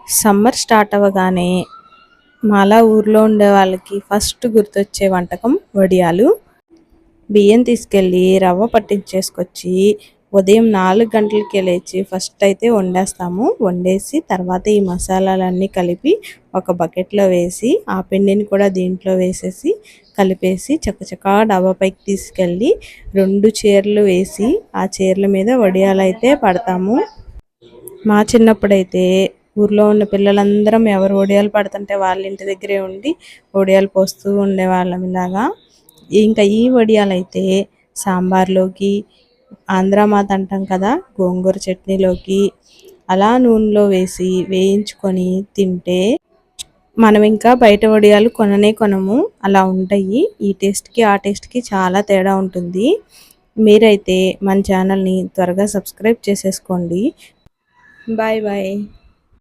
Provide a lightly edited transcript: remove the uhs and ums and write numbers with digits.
Summer start అవ్వగానే మాలా ఊర్లో ఉండే వాళ్ళకి ఫస్ట్ గుర్తొచ్చే వంటకం వడియాలు. బియ్యం తీసుకెళ్ళి రవ్వ పట్టించేసుకొచ్చి ఉదయం 4 గంటలకే లేచి ఫస్ట్ అయితే వండేస్తాము. వండేసి తర్వాత ఈ మసాలాలన్నీ కలిపి ఒక బకెట్లో వేసి ఆ పిండిని కూడా దీంట్లో వేసేసి కలిపేసి చకచకా డబ్బా పైకి తీసుకెళ్ళి 2 చీరలు వేసి ఆ చీరల మీద వడియాలు అయితే పడతాము. మా చిన్నప్పుడైతే ఊర్లో ఉన్న పిల్లలందరం ఎవరు ఒడియాలు పడుతుంటే వాళ్ళ ఇంటి దగ్గరే ఉండి ఒడియాలు పోస్తూ ఉండేవాళ్ళం ఇలాగా. ఇంకా ఈ వడియాలైతే సాంబార్లోకి, ఆంధ్రామాత అంటాం కదా, గోంగూర చట్నీలోకి అలా నూనెలో వేసి వేయించుకొని తింటే మనం ఇంకా బయట వడియాలు కొనము, అలా ఉంటాయి. ఈ టేస్ట్కి ఆ టేస్ట్కి చాలా తేడా ఉంటుంది. మీరైతే మన ఛానల్ని త్వరగా సబ్స్క్రైబ్ చేసేసుకోండి. Bye bye.